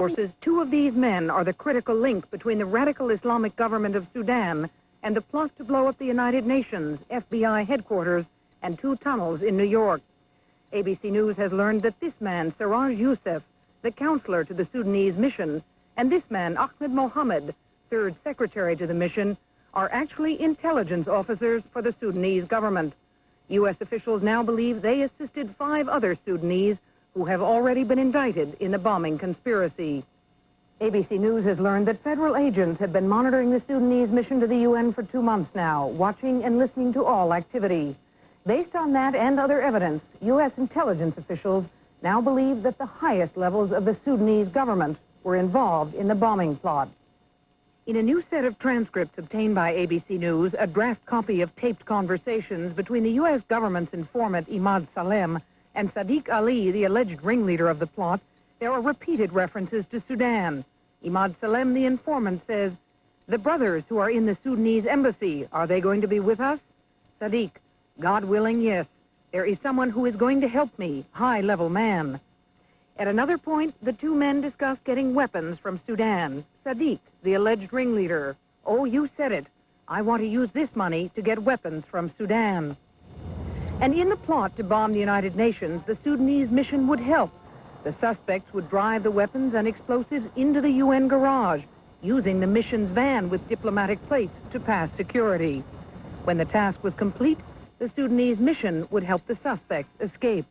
Forces, two of these men are the critical link between the radical Islamic government of Sudan and the plot to blow up the United Nations FBI headquarters and two tunnels in New York. ABC News has learned that this man, Siraj Youssef, the counselor to the Sudanese mission, and this man, Ahmed Mohammed, third secretary to the mission, are actually intelligence officers for the Sudanese government. U.S. officials now believe they assisted 5 other Sudanese who have already been indicted in the bombing conspiracy. ABC News has learned that federal agents have been monitoring the Sudanese mission to the UN for 2 months now, watching and listening to all activity. Based on that and other evidence, U.S. intelligence officials now believe that the highest levels of the Sudanese government were involved in the bombing plot. In a new set of transcripts obtained by ABC News, a draft copy of taped conversations between the U.S. government's informant Imad Salem and Sadiq Ali, the alleged ringleader of the plot, there are repeated references to Sudan. Imad Salem, the informant, says, "The brothers who are in the Sudanese embassy, are they going to be with us?" Sadiq, "God willing, yes. There is someone who is going to help me, high-level man." At another point, the two men discuss getting weapons from Sudan. Sadiq, the alleged ringleader, "Oh, you said it. I want to use this money to get weapons from Sudan." And in the plot to bomb the United Nations, the Sudanese mission would help. The suspects would drive the weapons and explosives into the UN garage, using the mission's van with diplomatic plates to pass security. When the task was complete, the Sudanese mission would help the suspects escape.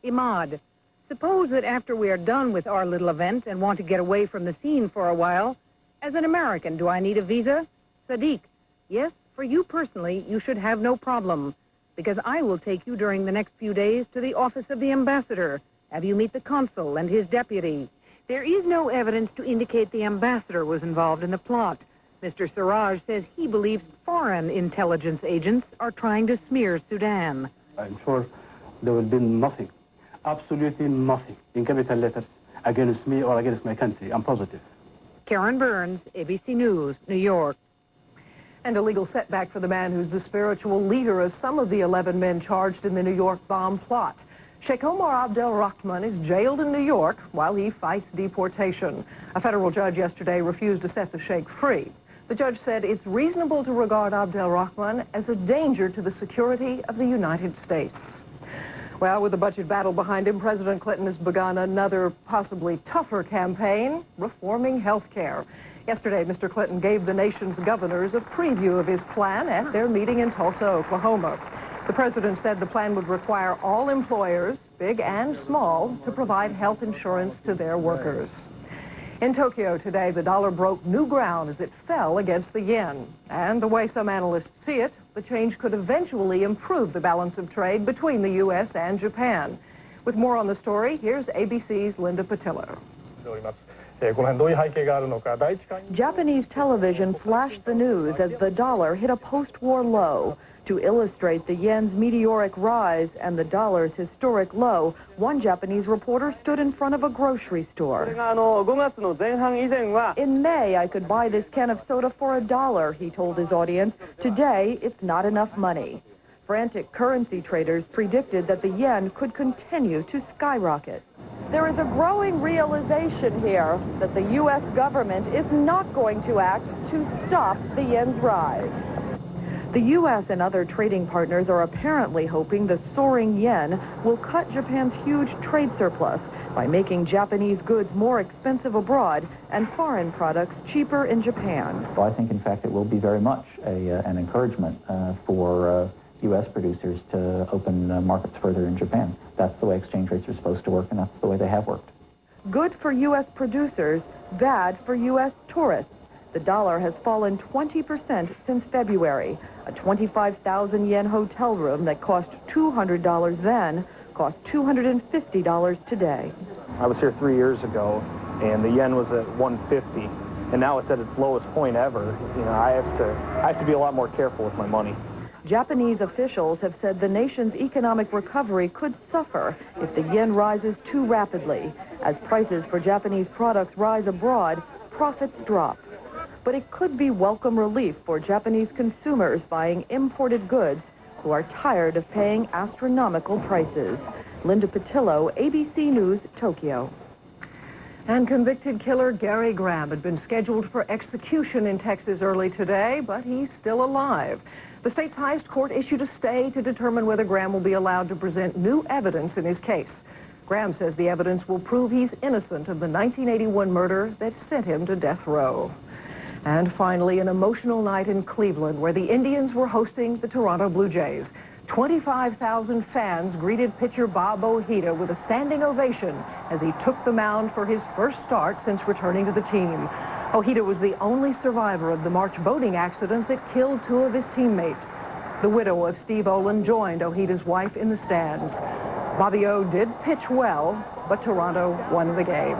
Imad, suppose that after we are done with our little event and want to get away from the scene for a while, as an American, do I need a visa? Sadiq, yes, for you personally, you should have no problem, because I will take you during the next few days to the office of the ambassador, have you meet the consul and his deputy. There is no evidence to indicate the ambassador was involved in the plot. Mr. Siraj says he believes foreign intelligence agents are trying to smear Sudan. I'm sure there will be nothing, absolutely nothing, in capital letters, against me or against my country. I'm positive. Karen Burns, ABC News, New York. And a legal setback for the man who's the spiritual leader of some of the 11 men charged in the New York bomb plot. Sheikh Omar Abdel Rahman is jailed in New York while he fights deportation. A federal judge yesterday refused to set the sheikh free. The judge said it's reasonable to regard Abdel Rahman as a danger to the security of the United States. Well, with the budget battle behind him, President Clinton has begun another possibly tougher campaign, reforming health care. Yesterday, Mr. Clinton gave the nation's governors a preview of his plan at their meeting in Tulsa, Oklahoma. The president said the plan would require all employers, big and small, to provide health insurance to their workers. In Tokyo today, the dollar broke new ground as it fell against the yen. And the way some analysts see it, the change could eventually improve the balance of trade between the U.S. and Japan. With more on the story, here's ABC's Linda Patillo. Japanese television flashed the news as the dollar hit a post-war low. To illustrate the yen's meteoric rise and the dollar's historic low, one Japanese reporter stood in front of a grocery store. In May, I could buy this can of soda for $1, he told his audience. Today, it's not enough money. Frantic currency traders predicted that the yen could continue to skyrocket. There is a growing realization here that the U.S. government is not going to act to stop the yen's rise. The U.S. and other trading partners are apparently hoping the soaring yen will cut Japan's huge trade surplus by making Japanese goods more expensive abroad and foreign products cheaper in Japan. Well, I think, in fact, it will be very much an encouragement for U.S. producers to open markets further in Japan. That's the way exchange rates are supposed to work, and that's the way they have worked. Good for U.S. producers, bad for U.S. tourists. The dollar has fallen 20% since February. A 25,000 yen hotel room that cost $200 then costs $250 today. I was here 3 years ago, and the yen was at 150, and now it's at its lowest point ever. You know, I have to be a lot more careful with my money. Japanese officials have said the nation's economic recovery could suffer if the yen rises too rapidly. As prices for Japanese products rise abroad, profits drop. But it could be welcome relief for Japanese consumers buying imported goods who are tired of paying astronomical prices. Linda Patillo, ABC News, Tokyo. And convicted killer Gary Graham had been scheduled for execution in Texas early today, but he's still alive. The state's highest court issued a stay to determine whether Graham will be allowed to present new evidence in his case. Graham says the evidence will prove he's innocent of the 1981 murder that sent him to death row. And finally, an emotional night in Cleveland where the Indians were hosting the Toronto Blue Jays. 25,000 fans greeted pitcher Bob Ojeda with a standing ovation as he took the mound for his first start since returning to the team. Ojeda was the only survivor of the March boating accident that killed two of his teammates. The widow of Steve Olin joined Ojeda's wife in the stands. Bobby O did pitch well, but Toronto won the game.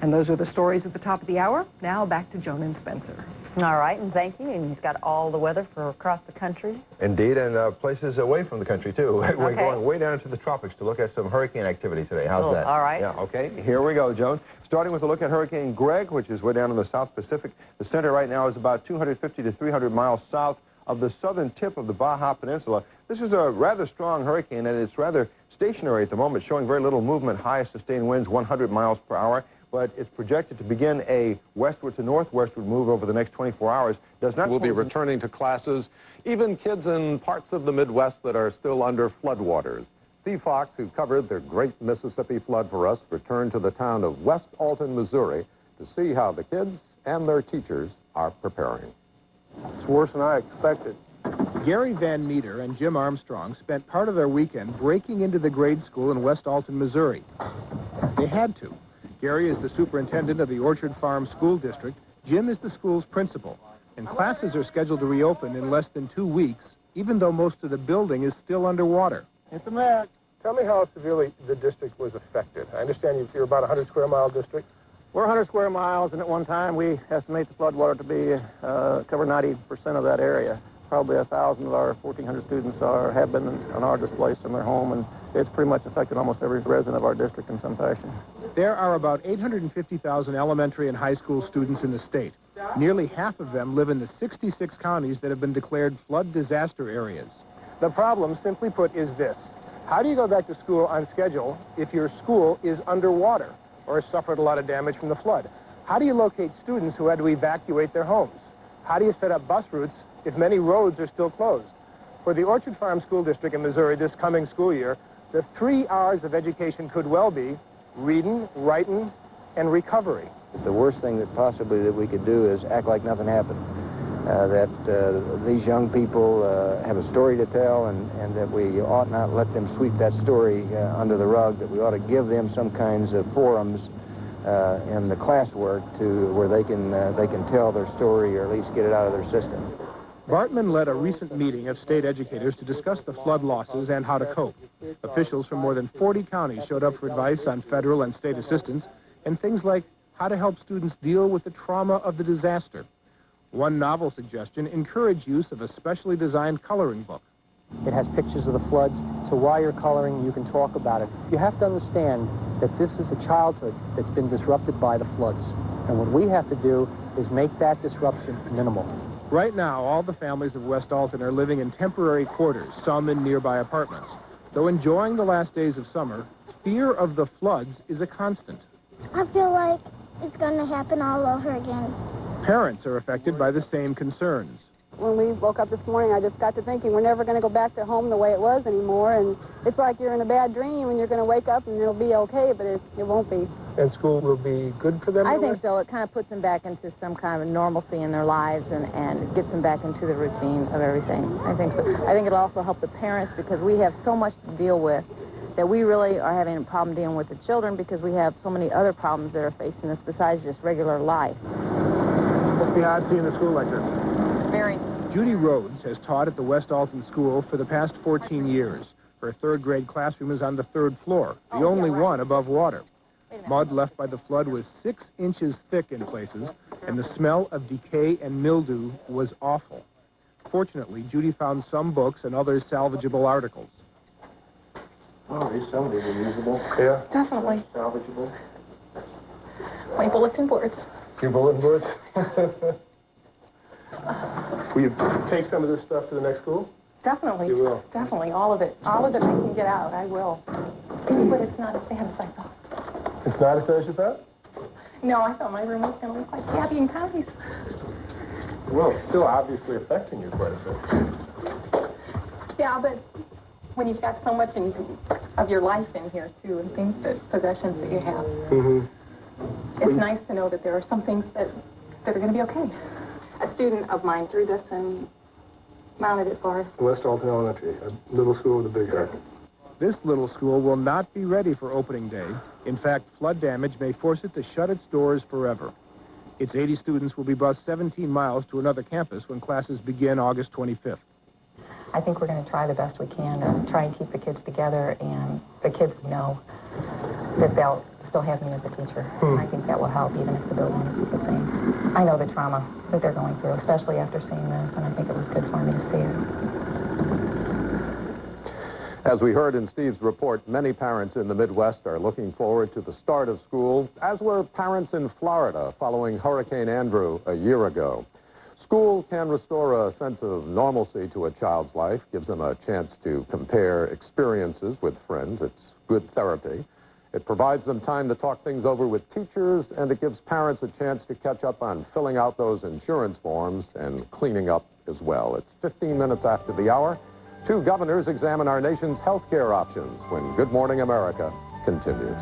And those are the stories at the top of the hour. Now back to Joan and Spencer. All right, and thank you. And he's got all the weather for across the country. Indeed, and places away from the country, too. We're going way down into the tropics to look at some hurricane activity today. How's that? All right. Yeah, okay. Here we go, Joan. Starting with a look at Hurricane Greg, which is way down in the South Pacific. The center right now is about 250 to 300 miles south of the southern tip of the Baja Peninsula. This is a rather strong hurricane, and it's rather stationary at the moment, showing very little movement. Highest sustained winds 100 miles per hour. But it's projected to begin a westward to northwestward move over the next 24 hours. We'll be returning to classes, even kids in parts of the Midwest that are still under floodwaters. Steve Fox, who covered the great Mississippi flood for us, returned to the town of West Alton, Missouri, to see how the kids and their teachers are preparing. It's worse than I expected. Gary Van Meter and Jim Armstrong spent part of their weekend breaking into the grade school in West Alton, Missouri. They had to. Gary is the superintendent of the Orchard Farm School District. Jim is the school's principal. And classes are scheduled to reopen in less than 2 weeks, even though most of the building is still underwater. Mr. Mayor, tell me how severely the district was affected. I understand you're about a 100 square mile district. We're 100 square miles, and at one time we estimate the floodwater to be cover 90% of that area. Probably 1,000 of our 1,400 students have been and are displaced from their home, and it's pretty much affected almost every resident of our district in some fashion. There are about 850,000 elementary and high school students in the state. Nearly half of them live in the 66 counties that have been declared flood disaster areas. The problem, simply put, is this. How do you go back to school on schedule if your school is underwater or has suffered a lot of damage from the flood? How do you locate students who had to evacuate their homes? How do you set up bus routes if many roads are still closed? For the Orchard Farm School District in Missouri this coming school year, the 3 R's of education could well be reading, writing, and recovery. The worst thing that possibly that we could do is act like nothing happened. These young people have a story to tell, and that we ought not let them sweep that story under the rug, that we ought to give them some kinds of forums in the classwork to where they can tell their story or at least get it out of their system. Bartman led a recent meeting of state educators to discuss the flood losses and how to cope. Officials from more than 40 counties showed up for advice on federal and state assistance and things like how to help students deal with the trauma of the disaster. One novel suggestion, encourage use of a specially designed coloring book. It has pictures of the floods, so while you're coloring, you can talk about it. You have to understand that this is a childhood that's been disrupted by the floods. And what we have to do is make that disruption minimal. Right now, all the families of West Alton are living in temporary quarters, some in nearby apartments. Though enjoying the last days of summer, fear of the floods is a constant. I feel like it's going to happen all over again. Parents are affected by the same concerns. When we woke up this morning, I just got to thinking we're never going to go back to home the way it was anymore, and it's like you're in a bad dream and you're going to wake up and it'll be okay, but it won't be. And school will be good for them? I think so. It kind of puts them back into some kind of normalcy in their lives and gets them back into the routine of everything. I think so. I think it'll also help the parents because we have so much to deal with that we really are having a problem dealing with the children because we have so many other problems that are facing us besides just regular life. Must be odd seeing the school like this. Very. Judy Rhodes has taught at the West Alton School for the past 14 years. Her third grade classroom is on the 3rd floor, the only one above water. Mud left by the flood was 6 inches thick in places, and the smell of decay and mildew was awful. Fortunately, Judy found some books and other salvageable articles. Oh, these some of these are usable. Yeah. Definitely. Salvageable. My bulletin boards. Your bulletin boards? Will you take some of this stuff to the next school? Definitely. You will? Definitely, all of it. All of it I can get out, I will. But it's not as bad as I thought. It's not as bad as you thought? No, I thought my room was going to look like Gabby and Connie's. Well, it's still obviously affecting you quite a bit. Yeah, but when you've got so much of your life in here, too, and possessions that you have, it's nice to know that there are some things that are going to be okay. A student of mine threw this and mounted it for us. West Alton Elementary, a little school with a big heart. This little school will not be ready for opening day. In fact, flood damage may force it to shut its doors forever. Its 80 students will be bused 17 miles to another campus when classes begin August 25th. I think we're going to try the best we can to try and keep the kids together, and the kids know that they'll still have me as a teacher. And I think that will help even if the building isn't the same. I know the trauma that they're going through, especially after seeing this, and I think it was good for me to see it. As we heard in Steve's report, many parents in the Midwest are looking forward to the start of school, as were parents in Florida following Hurricane Andrew a year ago. School can restore a sense of normalcy to a child's life, gives them a chance to compare experiences with friends. It's good therapy. It provides them time to talk things over with teachers, and it gives parents a chance to catch up on filling out those insurance forms and cleaning up as well. It's 15 minutes after the hour. Two governors examine our nation's health care options when Good Morning America continues.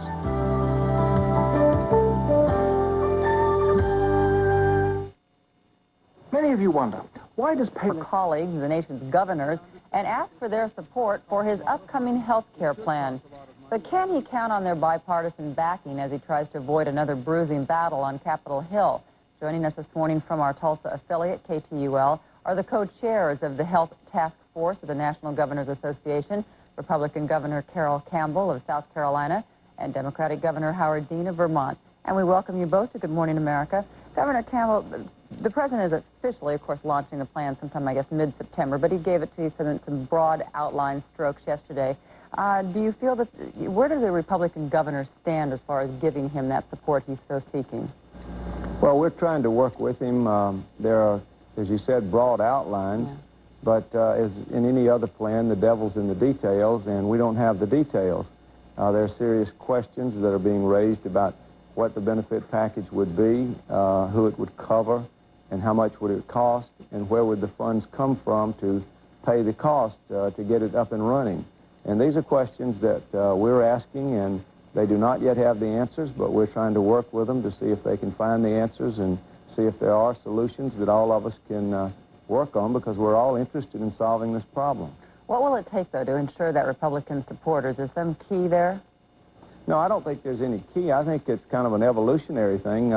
Many of you wonder, why does colleagues, the nation's governors, and ask for their support for his upcoming health care plan. But can he count on their bipartisan backing as he tries to avoid another bruising battle on Capitol Hill? Joining us this morning from our Tulsa affiliate, KTUL, are the co-chairs of the Health Task Force of the National Governors Association, Republican Governor Carol Campbell of South Carolina, and Democratic Governor Howard Dean of Vermont. And we welcome you both to Good Morning America. Governor Campbell, the president is officially, of course, launching the plan sometime, I guess, mid-September, but he gave it to you in some broad outline strokes yesterday. Do you feel that, where do the Republican governors stand as far as giving him that support he's so seeking? Well, we're trying to work with him. There are, as you said, broad outlines, but as in any other plan, the devil's in the details, and we don't have the details. There are serious questions that are being raised about what the benefit package would be, who it would cover, and how much would it cost, and where would the funds come from to pay the cost to get it up and running. And these are questions that we're asking, and they do not yet have the answers, but we're trying to work with them to see if they can find the answers and see if there are solutions that all of us can work on, because we're all interested in solving this problem. What will it take, though, to ensure that Republican supporters? Is there some key there? No, I don't think there's any key. I think it's kind of an evolutionary thing.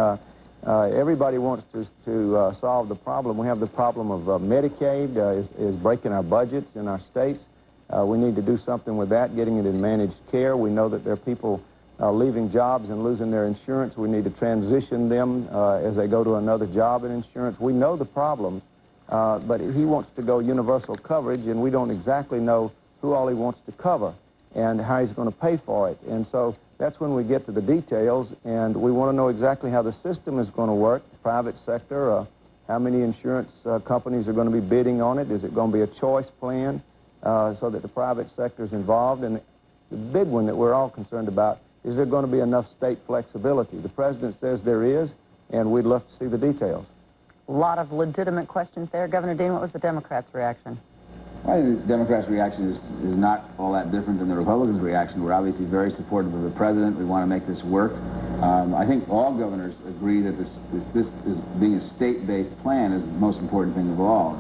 Everybody wants to solve the problem. We have the problem of Medicaid is breaking our budgets in our states. We need to do something with that, getting it in managed care. We know that there are people leaving jobs and losing their insurance. We need to transition them as they go to another job in insurance. We know the problems, but he wants to go universal coverage, and we don't exactly know who all he wants to cover and how he's going to pay for it. And so that's when we get to the details, and we want to know exactly how the system is going to work, private sector, how many insurance companies are going to be bidding on it. Is it going to be a choice plan so that the private sector is involved? And the big one that we're all concerned about, is there going to be enough state flexibility? The president says there is, and we'd love to see the details. A lot of legitimate questions there. Governor Dean, what was the Democrats' reaction? Well, the Democrats' reaction is not all that different than the Republicans' reaction. We're obviously very supportive of the president. We want to make this work. I think all governors agree that this is being a state-based plan is the most important thing of all.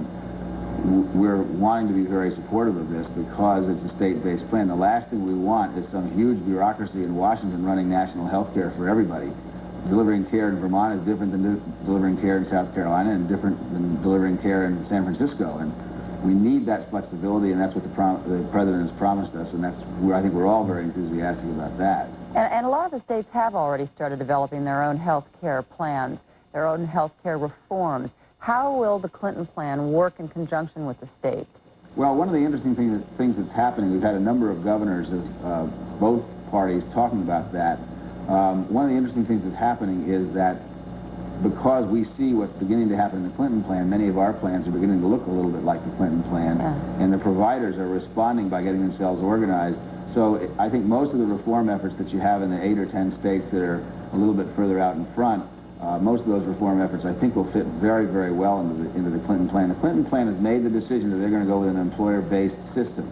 We're wanting to be very supportive of this because it's a state-based plan. The last thing we want is some huge bureaucracy in Washington running national health care for everybody. Delivering care in Vermont is different than delivering care in South Carolina and different than delivering care in San Francisco. And we need that flexibility, and that's what the president has promised us, and that's where I think we're all very enthusiastic about that. And a lot of the states have already started developing their own health care plans, their own health care reforms. How will the Clinton plan work in conjunction with the states? Well, one of the interesting things that's happening, we've had a number of governors of both parties talking about that. One of the interesting things that's happening is that because we see what's beginning to happen in the Clinton plan, many of our plans are beginning to look a little bit like the Clinton plan, and the providers are responding by getting themselves organized. So I think most of the reform efforts that you have in the 8 or 10 states that are a little bit further out in front. Most of those reform efforts, I think, will fit very, very well into the Clinton plan. The Clinton plan has made the decision that they're going to go with an employer-based system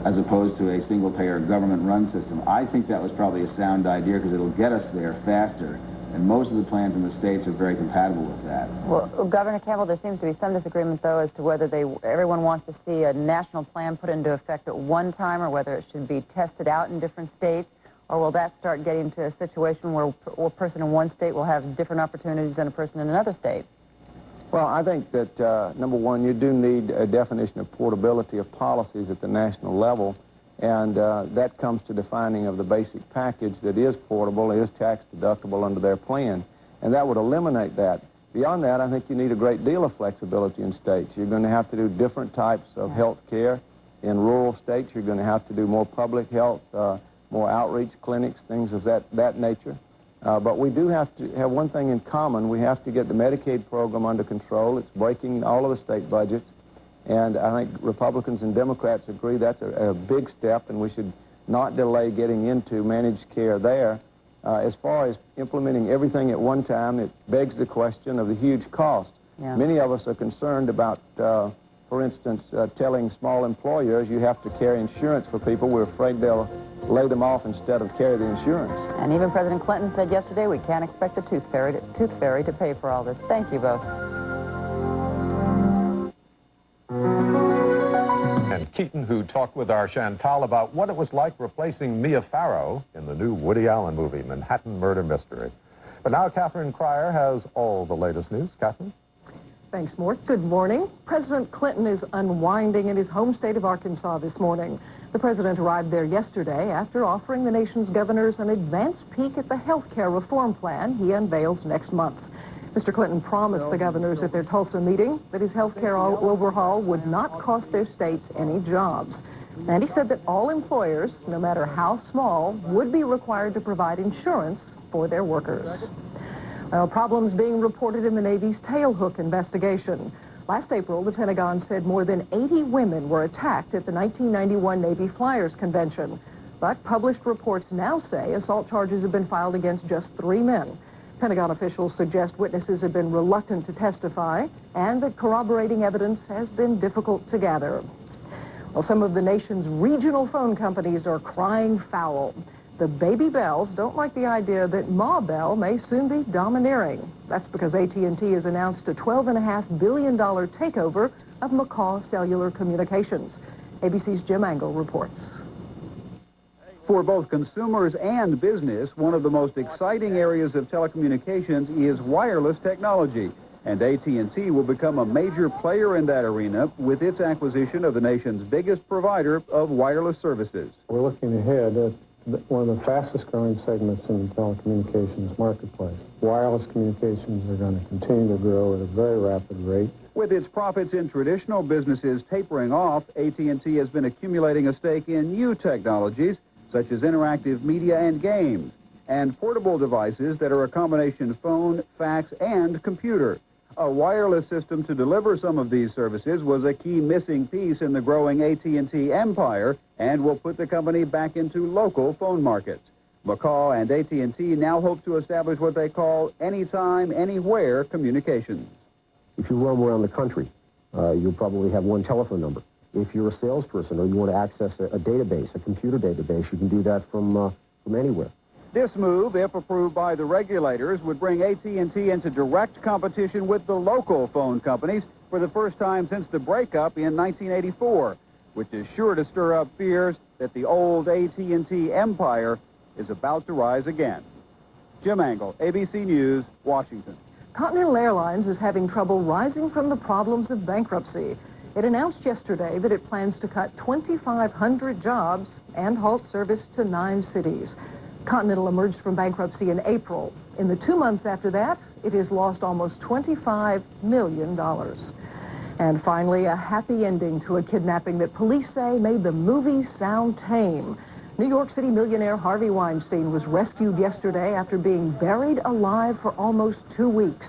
as opposed to a single-payer government-run system. I think that was probably a sound idea because it'll get us there faster, and most of the plans in the states are very compatible with that. Well, Governor Campbell, there seems to be some disagreement, though, as to whether everyone wants to see a national plan put into effect at one time or whether it should be tested out in different states. Or will that start getting to a situation where a person in one state will have different opportunities than a person in another state? Well, I think that, number one, you do need a definition of portability of policies at the national level, and that comes to defining of the basic package that is portable, is tax deductible under their plan, and that would eliminate that. Beyond that, I think you need a great deal of flexibility in states. You're going to have to do different types of health care. In rural states, you're going to have to do more public health, more outreach clinics, things of that nature. But we do have to have one thing in common. We have to get the Medicaid program under control. It's breaking all of the state budgets. And I think Republicans and Democrats agree that's a big step, and we should not delay getting into managed care there. As far as implementing everything at one time, it begs the question of the huge cost. Yeah. Many of us are concerned about, for instance, telling small employers you have to carry insurance for people. We're afraid they'll lay them off instead of carry the insurance. And even President Clinton said yesterday we can't expect a tooth fairy to pay for all this. Thank you both. And Keaton, who talked with our Chantal about what it was like replacing Mia Farrow in the new Woody Allen movie, Manhattan Murder Mystery. But now Catherine Cryer has all the latest news. Catherine? Thanks, Mort. Good morning. President Clinton is unwinding in his home state of Arkansas this morning. The president arrived there yesterday after offering the nation's governors an advance peek at the health care reform plan he unveils next month. Mr. Clinton promised the governors at their Tulsa meeting that his health care overhaul would not cost their states any jobs. And he said that all employers, no matter how small, would be required to provide insurance for their workers. Well, problems being reported in the Navy's tailhook investigation. Last April, the Pentagon said more than 80 women were attacked at the 1991 Navy Flyers Convention. But published reports now say assault charges have been filed against just 3 men. Pentagon officials suggest witnesses have been reluctant to testify and that corroborating evidence has been difficult to gather. Well, some of the nation's regional phone companies are crying foul. The baby Bells don't like the idea that Ma Bell may soon be domineering. That's because AT&T has announced a $12.5 billion takeover of McCaw Cellular Communications. ABC's Jim Angle reports. For both consumers and business, one of the most exciting areas of telecommunications is wireless technology. And AT&T will become a major player in that arena with its acquisition of the nation's biggest provider of wireless services. We're looking ahead at one of the fastest growing segments in the telecommunications marketplace. Wireless communications are going to continue to grow at a very rapid rate. With its profits in traditional businesses tapering off, AT&T has been accumulating a stake in new technologies such as interactive media and games, and portable devices that are a combination phone, fax, and computer. A wireless system to deliver some of these services was a key missing piece in the growing AT&T empire and will put the company back into local phone markets. McCaw and AT&T now hope to establish what they call anytime, anywhere communications. If you roam around the country, you'll probably have one telephone number. If you're a salesperson or you want to access a database, a computer database, you can do that from anywhere. This move, if approved by the regulators, would bring AT&T into direct competition with the local phone companies for the first time since the breakup in 1984, which is sure to stir up fears that the old AT&T empire is about to rise again. Jim Angle, ABC News, Washington. Continental Airlines is having trouble rising from the problems of bankruptcy. It announced yesterday that it plans to cut 2,500 jobs and halt service to 9 cities. Continental emerged from bankruptcy in April. In the 2 months after that, it has lost almost $25 million. And finally, a happy ending to a kidnapping that police say made the movie sound tame. New York City millionaire Harvey Weinstein was rescued yesterday after being buried alive for almost 2 weeks.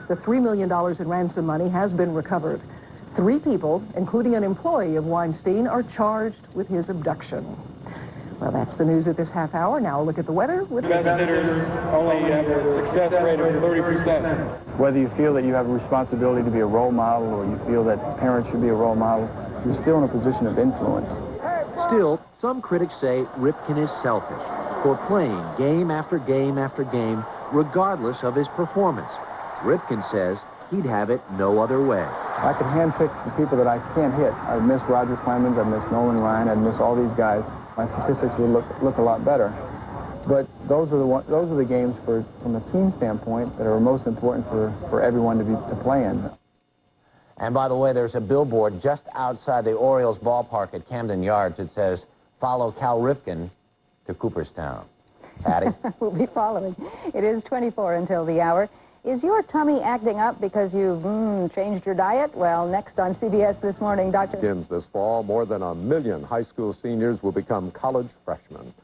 The $3 million in ransom money has been recovered. 3 people, including an employee of Weinstein, are charged with his abduction. Well, that's the news at this half hour. Now a look at the weather with Best hitters only have a success rate of 30%. Whether you feel that you have a responsibility to be a role model or you feel that parents should be a role model, you're still in a position of influence. Still, some critics say Ripken is selfish for playing game after game after game, regardless of his performance. Ripken says he'd have it no other way. I could handpick the people that I can't hit. I'd miss Roger Clemens, I'd miss Nolan Ryan, I'd miss all these guys. My statistics would look a lot better. But those are the games from a team standpoint that are most important for everyone to play in. And by the way, there's a billboard just outside the Orioles ballpark at Camden Yards. It says, "Follow Cal Ripken to Cooperstown." Patty? We'll be following. It is 24 until the hour. Is your tummy acting up because you've changed your diet? Well, next on CBS This Morning, Dr. Begins this fall, more than 1 million high school seniors will become college freshmen.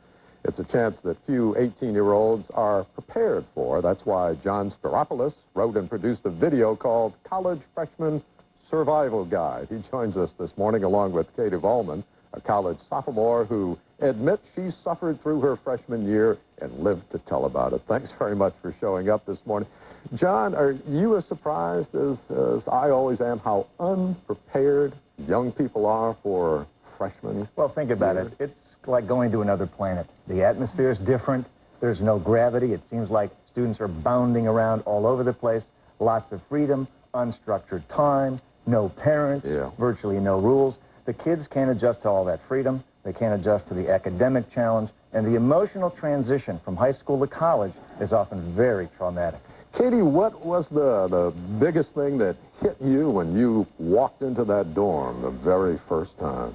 It's a chance that few 18-year-olds are prepared for. That's why John Spiropoulos wrote and produced a video called College Freshman Survival Guide. He joins us this morning along with Katie Volman, a college sophomore who admits she suffered through her freshman year and lived to tell about it. Thanks very much for showing up this morning. John, are you as surprised as I always am how unprepared young people are for freshmen? Well, think about it. It's like going to another planet. The atmosphere is different. There's no gravity. It seems like students are bounding around all over the place. Lots of freedom, unstructured time, no parents, virtually no rules. The kids can't adjust to all that freedom. They can't adjust to the academic challenge. And the emotional transition from high school to college is often very traumatic. Katie, what was the biggest thing that hit you when you walked into that dorm the very first time?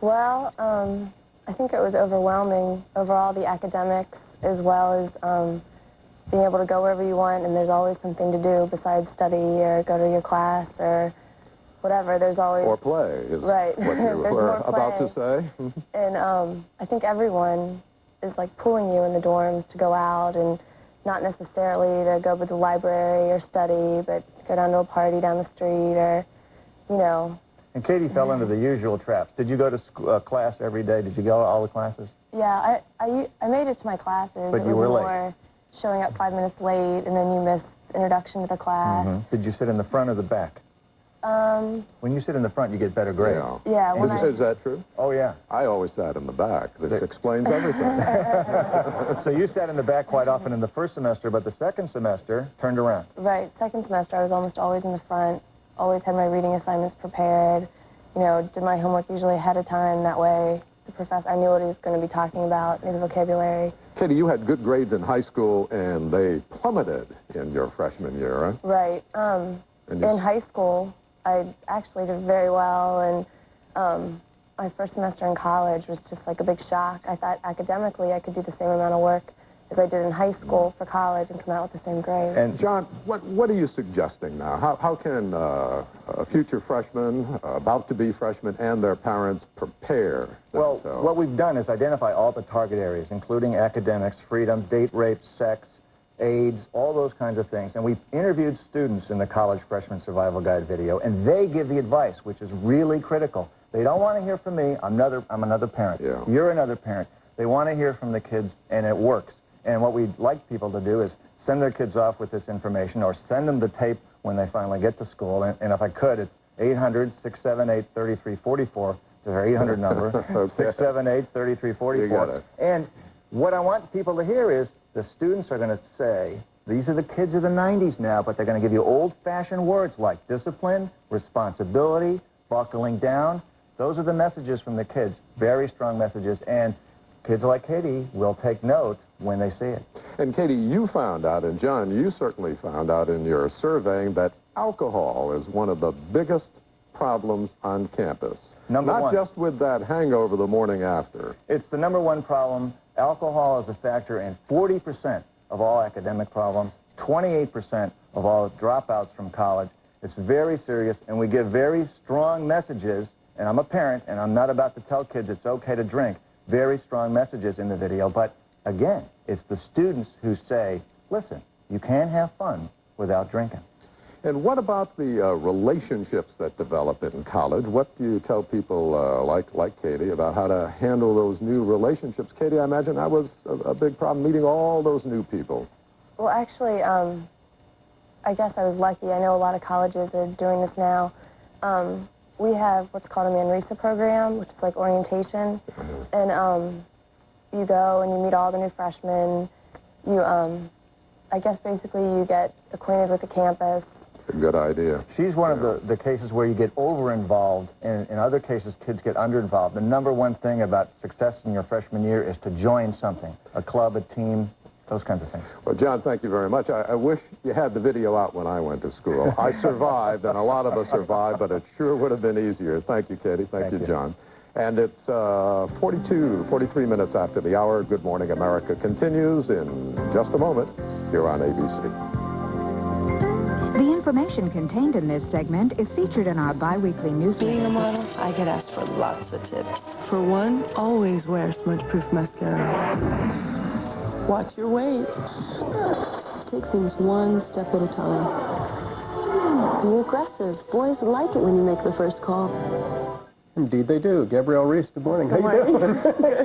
Well, I think it was overwhelming. Overall, the academics, as well as being able to go wherever you want, and there's always something to do besides study or go to your class or whatever. There's always... Or play, is right. what you were about to say. And I think everyone is like pulling you in the dorms to go out, and not necessarily to go to the library or study, but go down to a party down the street or, you know. And Katie fell into the usual traps. Did you go to class every day? Did you go to all the classes? Yeah, I made it to my classes. But you were late. More showing up 5 minutes late, and then you missed introduction to the class. Did you sit in the front or the back? When you sit in the front, you get better grades. Yeah. Is that true? Oh, yeah. I always sat in the back. This explains everything. So you sat in the back quite often in the first semester, but the second semester turned around. Right. Second semester, I was almost always in the front, always had my reading assignments prepared, you know, did my homework usually ahead of time. That way, the professor, I knew what he was going to be talking about, knew the vocabulary. Katie, you had good grades in high school, and they plummeted in your freshman year, right? Right. In high school, I actually did very well, and my first semester in college was just like a big shock. I thought academically I could do the same amount of work as I did in high school for college and come out with the same grade. And John, what are you suggesting now? How can a future freshman, about to be freshmen, and their parents prepare themselves? Well, what we've done is identify all the target areas, including academics, freedom, date rape, sex, AIDS, all those kinds of things. And we've interviewed students in the College Freshman Survival Guide video, and they give the advice, which is really critical. They don't want to hear from me. I'm another parent. Yeah. You're another parent. They want to hear from the kids, and it works. And what we'd like people to do is send their kids off with this information or send them the tape when they finally get to school. And if I could, it's 800-678-3344. It's our 800 number, 678-3344. You got it. And what I want people to hear is the students are going to say, these are the kids of the 90s now, but they're going to give you old-fashioned words like discipline, responsibility, buckling down. Those are the messages from the kids, very strong messages, and kids like Katie will take note when they see it. And Katie, you found out, and John, you certainly found out in your surveying that alcohol is one of the biggest problems on campus. Not just with that hangover the morning after. It's the #1 problem. Alcohol is a factor in 40% of all academic problems, 28% of all dropouts from college. It's very serious, and we give very strong messages, and I'm a parent, and I'm not about to tell kids it's okay to drink. Very strong messages in the video, but again, it's the students who say, listen, you can't have fun without drinking. And what about the relationships that develop in college? What do you tell people like Katie about how to handle those new relationships? Katie, I imagine that was a big problem, meeting all those new people. Well, actually, I guess I was lucky. I know a lot of colleges are doing this now. We have what's called a Manresa program, which is like orientation. And you go and you meet all the new freshmen. You, I guess basically you get acquainted with the campus. It's a good idea. She's one of the cases where you get over-involved, and in other cases, kids get under-involved. The number one thing about success in your freshman year is to join something, a club, a team, those kinds of things. Well, John, thank you very much. I wish you had the video out when I went to school. I survived, and a lot of us survived, but it sure would have been easier. Thank you, Katie. Thank you, John. And it's 43 minutes after the hour. Good Morning America continues in just a moment here on ABC. The information contained in this segment is featured in our bi-weekly newsletter. Being a model, I get asked for lots of tips. For one, always wear smudge-proof mascara. Watch your weight. Take things one step at a time. Be aggressive. Boys like it when you make the first call. Indeed they do. Gabrielle Reese, good morning. How you doing?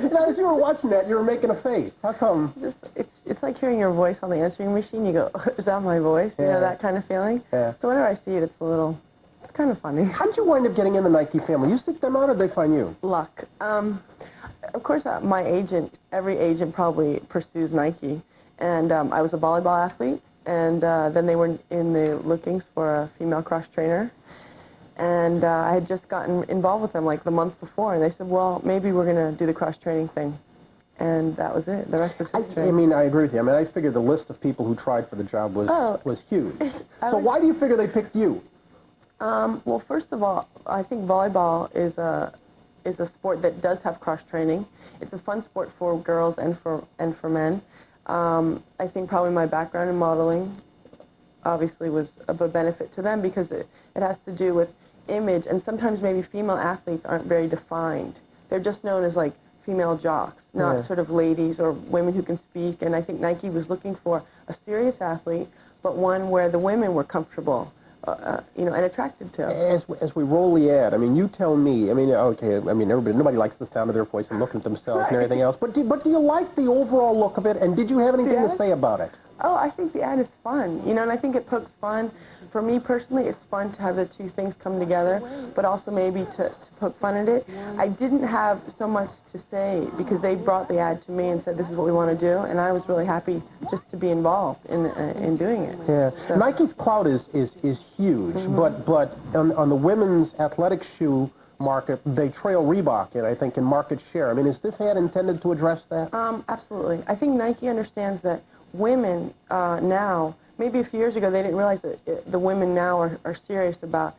You know, as you were watching that, you were making a face. How come? It's like hearing your voice on the answering machine. You go, is that my voice? You know, that kind of feeling. Yeah. So whenever I see it, it's kind of funny. How did you wind up getting in the Nike family? You seek them out, or did they find you? Luck. Of course, my agent, every agent probably pursues Nike. And I was a volleyball athlete, and then they were in the lookings for a female cross trainer. And I had just gotten involved with them like the month before, and they said, well, maybe we're going to do the cross-training thing. And that was it. The rest is history. I mean, I agree with you. I mean, I figured the list of people who tried for the job was huge. So why do you figure they picked you? Well, first of all, I think volleyball is a sport that does have cross-training. It's a fun sport for girls and for men. I think probably my background in modeling obviously was of a benefit to them because it has to do with image, and sometimes maybe female athletes aren't very defined. They're just known as like female jocks, not sort of ladies or women who can speak. And I think Nike was looking for a serious athlete, but one where the women were comfortable, and attracted to. As we roll the ad, I mean, you tell me. I mean, okay. I mean, nobody likes the sound of their voice and looking at themselves and everything else. But do you like the overall look of it? And did you have anything to say about it? Oh, I think the ad is fun, and I think it pokes fun. For me personally, it's fun to have the two things come together, but also maybe to poke fun at it. I didn't have so much to say because they brought the ad to me and said, this is what we want to do, and I was really happy just to be involved in doing it. Yeah. So. Nike's clout is huge, but on the women's athletic shoe market, they trail Reebok, I think, in market share. I mean, is this ad intended to address that? Absolutely. I think Nike understands that women now, maybe a few years ago, they didn't realize that the women now are serious about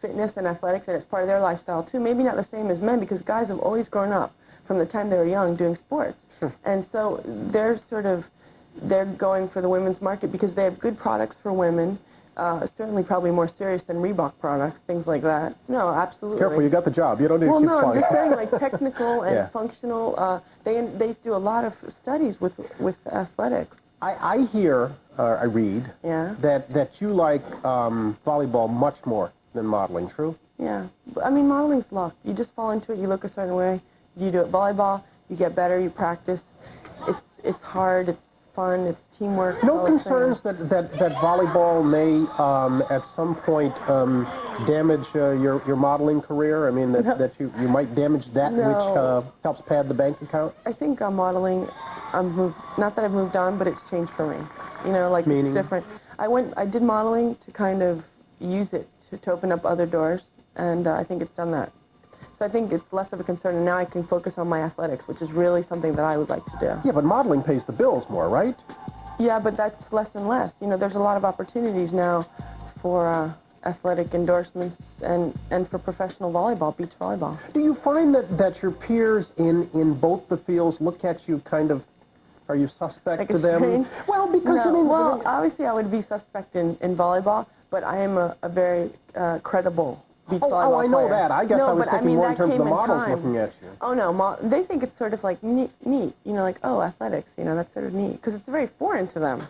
fitness and athletics, and it's part of their lifestyle, too. Maybe not the same as men, because guys have always grown up from the time they were young doing sports. Sure. And so they're going for the women's market because they have good products for women, certainly probably more serious than Reebok products, things like that. No, absolutely. Careful, you got the job. You don't need to keep flying. I'm just saying, like, technical and functional, they do a lot of studies with athletics. I hear, I read, that you like volleyball much more than modeling, true? Yeah. I mean, modeling's luck. You just fall into it, you look a certain way, you do it. Volleyball, you get better, you practice. It's hard, it's fun, it's teamwork. No concerns that volleyball may, at some point, damage your modeling career? I mean, that you might damage that which helps pad the bank account? I think modeling, not that I've moved on, but it's changed for me. Like it's different. I did modeling to kind of use it to open up other doors, and I think it's done that. So I think it's less of a concern, and now I can focus on my athletics, which is really something that I would like to do. Yeah, but modeling pays the bills more, right? Yeah, but that's less and less. There's a lot of opportunities now for athletic endorsements and for professional volleyball, beach volleyball. Do you find that your peers in both the fields look at you kind of, are you suspect to them? Well, because obviously I would be suspect in volleyball, but I am a very credible beach volleyball player. I know that. I guess I was thinking more in terms of the models looking at you. Oh, no. They think it's sort of like neat. Like, oh, athletics, that's sort of neat. Because it's very foreign to them.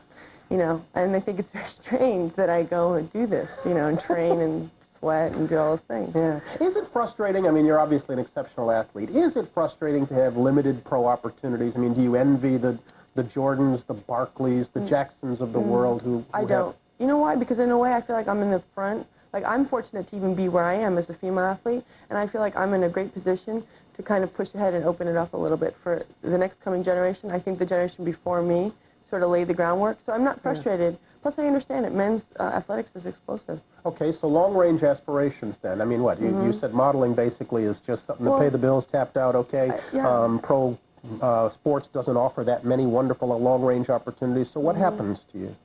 you know, and they think it's very strange that I go and do this, you know, and train and sweat and do all those things. Yeah. Is it frustrating? I mean, you're obviously an exceptional athlete. Is it frustrating to have limited pro opportunities? I mean, do you envy the Jordans, the Barkleys, the Jacksons of the world who I don't. You know why? Because in a way I feel like I'm in the front. Like, I'm fortunate to even be where I am as a female athlete, and I feel like I'm in a great position to kind of push ahead and open it up a little bit for the next coming generation. I think the generation before me sort of laid the groundwork, so I'm not frustrated. Plus, I understand it. Men's athletics is explosive. Okay, so long-range aspirations then. I mean, what? You said modeling basically is just something to pay the bills, tapped out, okay? Pro sports doesn't offer that many wonderful long-range opportunities, so what happens to you?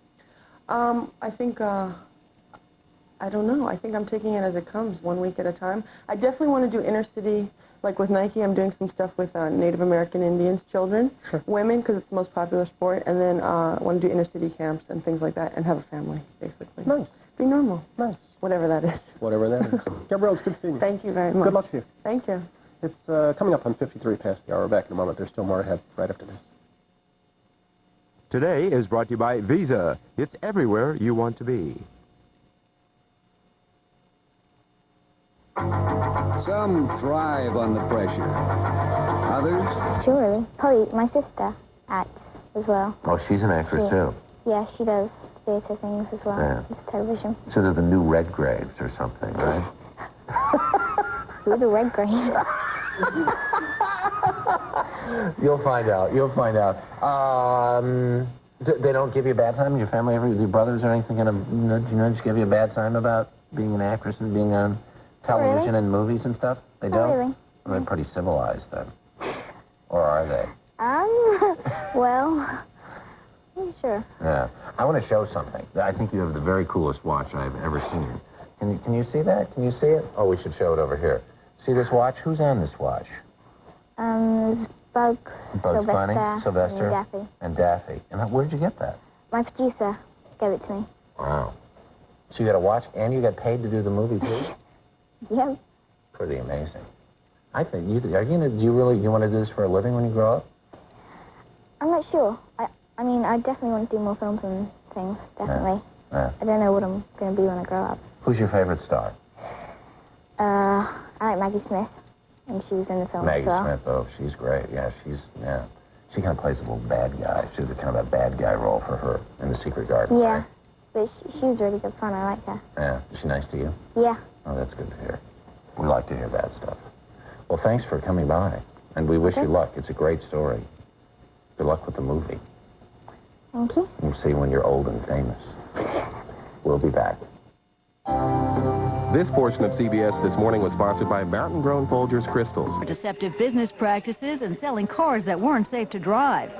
I think, I don't know. I think I'm taking it as it comes, 1 week at a time. I definitely want to do inner city. Like with Nike, I'm doing some stuff with Native American Indians, children, women, because it's the most popular sport, and then I want to do inner city camps and things like that, and have a family, basically. Nice. Be normal. Nice. Whatever that is. Whatever that is. Gabrielle, it's good seeing you. Thank you very much. Good luck to you. Thank you. It's coming up on 53 past the hour. Back in a moment. There's still more ahead right after this. Today is brought to you by Visa. It's everywhere you want to be. Some thrive on the pressure. Others? Surely. Polly, my sister, acts as well. Oh, she's an actress, too. Yeah, she does theatre things as well. Yeah. It's television. So they're the new Redgraves or something, right? Who are the Redgraves? You'll find out. You'll find out. They don't give you a bad time? Your family, your brothers or anything, kind of nudge give you a bad time about being an actress and being on television and movies and stuff? They don't? Really. Well, they're pretty civilized then. Or are they? Well, I'm sure. Yeah. I want to show something. I think you have the very coolest watch I've ever seen. Can you see that? Can you see it? Oh, we should show it over here. See this watch? Who's on this watch? Bugs Bunny, Sylvester, and Daffy. And Daffy. And where did you get that? My producer gave it to me. Wow. So you got a watch and you got paid to do the movie too? Yep. Pretty amazing. I think you want to do this for a living when you grow up? I'm not sure. I mean, I definitely want to do more films and things, definitely. Yeah. I don't know what I'm going to be when I grow up. Who's your favorite star? I like Maggie Smith, and she was in the film Maggie as well. Smith, oh, she's great. Yeah, she kind of plays a little bad guy. She did kind of a bad guy role for her in The Secret Garden. Yeah, right? but she was really good fun. I like her. Yeah. Is she nice to you? Yeah. Oh, that's good to hear. We like to hear that stuff. Well, thanks for coming by, and we wish you luck. It's a great story. Good luck with the movie. Thank you. We'll see you when you're old and famous. We'll be back. This portion of CBS This Morning was sponsored by Mountain Grown Folgers Crystals. Deceptive business practices and selling cars that weren't safe to drive.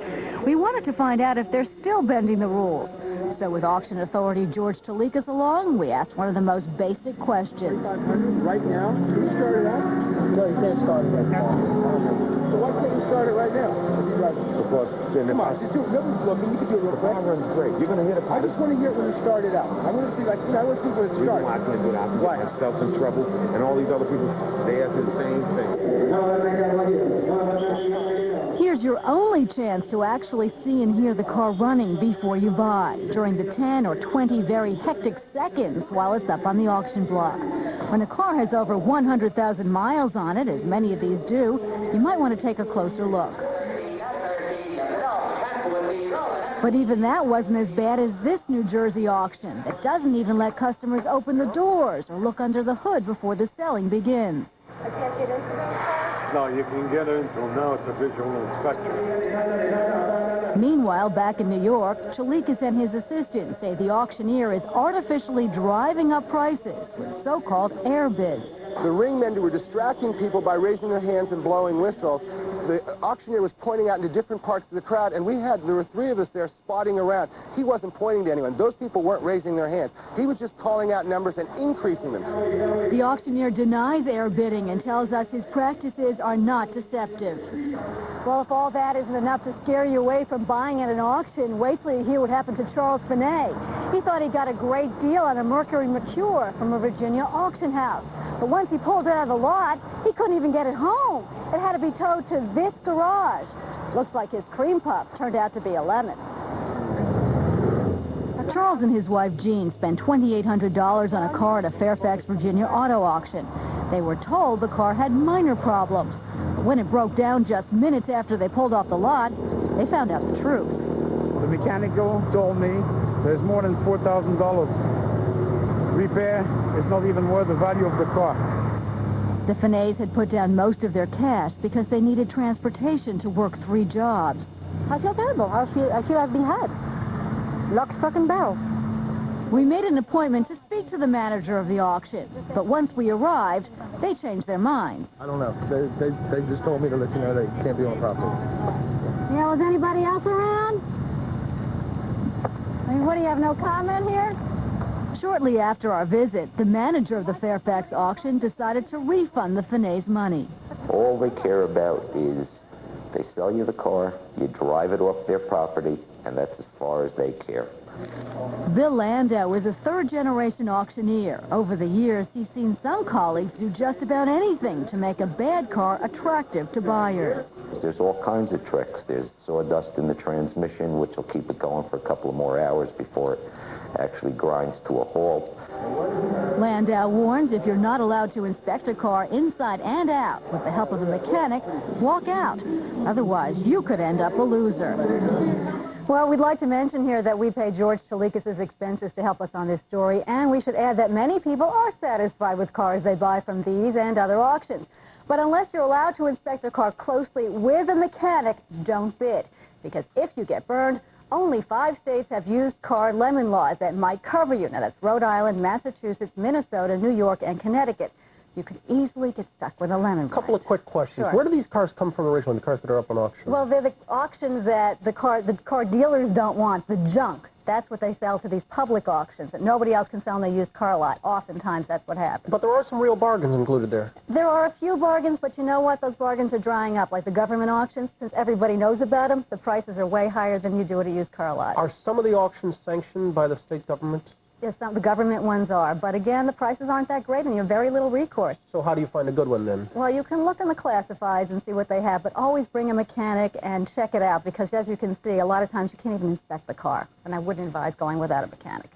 We wanted to find out if they're still bending the rules. So with auction authority George Talikas along, we asked one of the most basic questions. Right now? Can you start it out? No, you can't start it right now. So why can't you start it right now? Because come on, just do it. Nobody's looking. You can do it real quick. The runs great. You're going to hit it. I just want to hear it when you start it out. I want to see, like, I want to see when it starts. I couldn't do that. Why? Myself in trouble, and all these other people, they ask the same thing. Here's your only chance to actually see and hear the car running before you buy, during the 10 or 20 very hectic seconds while it's up on the auction block. When a car has over 100,000 miles on it, as many of these do, you might want to take a closer look. But even that wasn't as bad as this New Jersey auction that doesn't even let customers open the doors or look under the hood before the selling begins. I can't get into those cars? No, you can get into them now. It's a visual inspection. Meanwhile, back in New York, Chalikas and his assistant say the auctioneer is artificially driving up prices with so-called air bids. The ringmen were distracting people by raising their hands and blowing whistles. The auctioneer was pointing out into different parts of the crowd, and there were three of us there spotting around. He wasn't pointing to anyone. Those people weren't raising their hands. He was just calling out numbers and increasing them. The auctioneer denies air bidding and tells us his practices are not deceptive. Well, if all that isn't enough to scare you away from buying at an auction, wait till you hear what happened to Charles Finney. He thought he got a great deal on a Mercury Mercure from a Virginia auction house. But once he pulled it out of the lot, he couldn't even get it home. It had to be towed to this garage. Looks like his cream puff turned out to be a lemon. Charles and his wife Jean spent $2,800 on a car at a Fairfax, Virginia auto auction. They were told the car had minor problems. But when it broke down just minutes after they pulled off the lot, they found out the truth. The mechanic told me there's more than $4,000. Repair is not even worth the value of the car. The Finnays had put down most of their cash because they needed transportation to work 3 jobs. I feel terrible. I feel I've been had. Lock, stock, and barrel. We made an appointment to speak to the manager of the auction, but once we arrived, they changed their minds. I don't know. They just told me to let you know they can't be on the property. Yeah, was anybody else around? I mean, what, do you have no comment here? Shortly after our visit, the manager of the Fairfax auction decided to refund the Finnays money. All they care about is they sell you the car, you drive it off their property, and that's as far as they care. Bill Landau is a third-generation auctioneer. Over the years, he's seen some colleagues do just about anything to make a bad car attractive to buyers. There's all kinds of tricks. There's sawdust in the transmission, which will keep it going for a couple of more hours before it actually grinds to a halt. Landau warns if you're not allowed to inspect a car inside and out with the help of a mechanic, walk out. Otherwise, you could end up a loser. Well, we'd like to mention here that we pay George Chalikis' expenses to help us on this story, and we should add that many people are satisfied with cars they buy from these and other auctions. But unless you're allowed to inspect a car closely with a mechanic, don't bid. Because if you get burned, only 5 states have used car lemon laws that might cover you. Now, that's Rhode Island, Massachusetts, Minnesota, New York, and Connecticut. You could easily get stuck with a lemon. A couple of quick questions. Sure. Where do these cars come from originally, the cars that are up on auction? Well, they're the auctions that the car dealers don't want, the junk. That's what they sell to these public auctions that nobody else can sell in the used car lot. Oftentimes, that's what happens. But there are some real bargains included there. There are a few bargains, but you know what? Those bargains are drying up. Like the government auctions, since everybody knows about them, the prices are way higher than you do at a used car lot. Are some of the auctions sanctioned by the state government? Yes, some the government ones are. But again, the prices aren't that great, and you have very little recourse. So how do you find a good one then? Well, you can look in the classifieds and see what they have, but always bring a mechanic and check it out, because as you can see, a lot of times you can't even inspect the car, and I wouldn't advise going without a mechanic.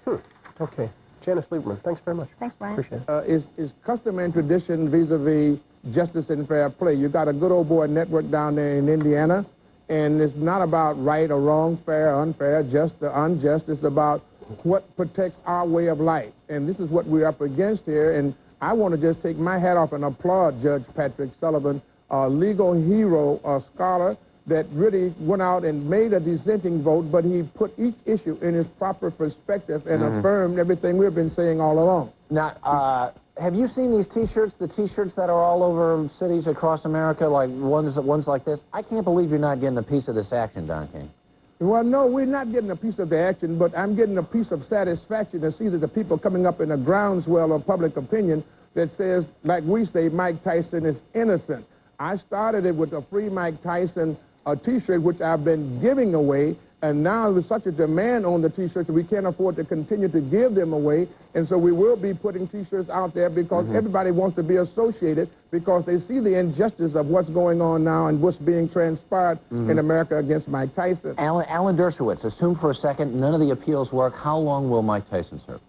Okay. Janice Lieberman, thanks very much. Thanks, Brian. Appreciate it. Is custom and tradition vis-a-vis justice and fair play. You got a good old boy network down there in Indiana, and it's not about right or wrong, fair or unfair, just or unjust. It's about what protects our way of life. And this is what we're up against here. And I want to just take my hat off and applaud Judge Patrick Sullivan, a legal hero, a scholar that really went out and made a dissenting vote, but he put each issue in its proper perspective and affirmed everything we've been saying all along. Now, have you seen these T-shirts, the T-shirts that are all over cities across America, like ones like this? I can't believe you're not getting a piece of this action, Don King. Well, no, we're not getting a piece of the action, but I'm getting a piece of satisfaction to see that the people coming up in a groundswell of public opinion that says, like we say, Mike Tyson is innocent. I started it with a free Mike Tyson T-shirt, which I've been giving away, and now there's such a demand on the T-shirts that we can't afford to continue to give them away, and so we will be putting T-shirts out there because everybody wants to be associated because they see the injustice of what's going on now and what's being transpired in America against Mike Tyson. Alan Dershowitz, assume for a second none of the appeals work. How long will Mike Tyson serve?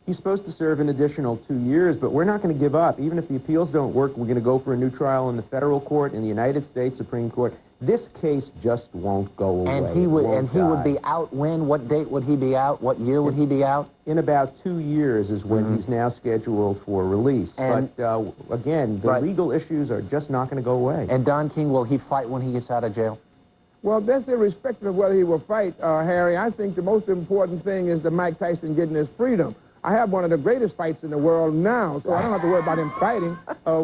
He's supposed to serve an additional 2 years, but we're not going to give up. Even if the appeals don't work, we're going to go for a new trial in the federal court, in the United States Supreme Court. This case just won't go away. And he would be out when? What date would he be out? What year would he be out? In about 2 years is when he's now scheduled for release. And but again, the legal issues are just not going to go away. And Don King, will he fight when he gets out of jail? Well, that's irrespective of whether he will fight, Harry. I think the most important thing is that Mike Tyson getting his freedom. I have one of the greatest fights in the world now, so I don't have to worry about him fighting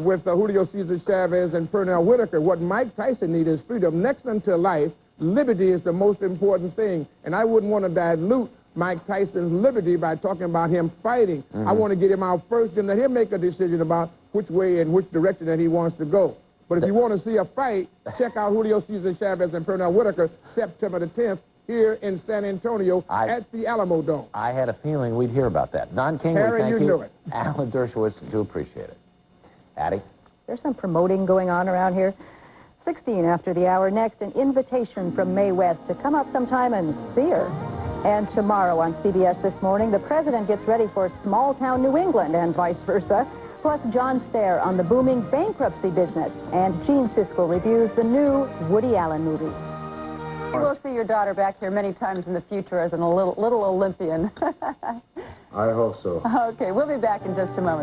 with Julio Cesar Chavez and Pernell Whitaker. What Mike Tyson needs is freedom. Next unto life, liberty is the most important thing, and I wouldn't want to dilute Mike Tyson's liberty by talking about him fighting. I want to get him out first and let him make a decision about which way and which direction that he wants to go. But if you want to see a fight, check out Julio Cesar Chavez and Pernell Whitaker, September the 10th, here in San Antonio at the Alamo Dome. I had a feeling we'd hear about that. Don King, Harry, thank you knew it. Alan Dershowitz, do appreciate it. Addie? There's some promoting going on around here. 16 after the hour. Next, an invitation from Mae West to come up sometime and see her. And tomorrow on CBS This Morning, the president gets ready for small-town New England and vice versa. Plus, John Stair on the booming bankruptcy business. And Gene Siskel reviews the new Woody Allen movie. We'll see your daughter back here many times in the future as a little Olympian. I hope so. Okay, we'll be back in just a moment.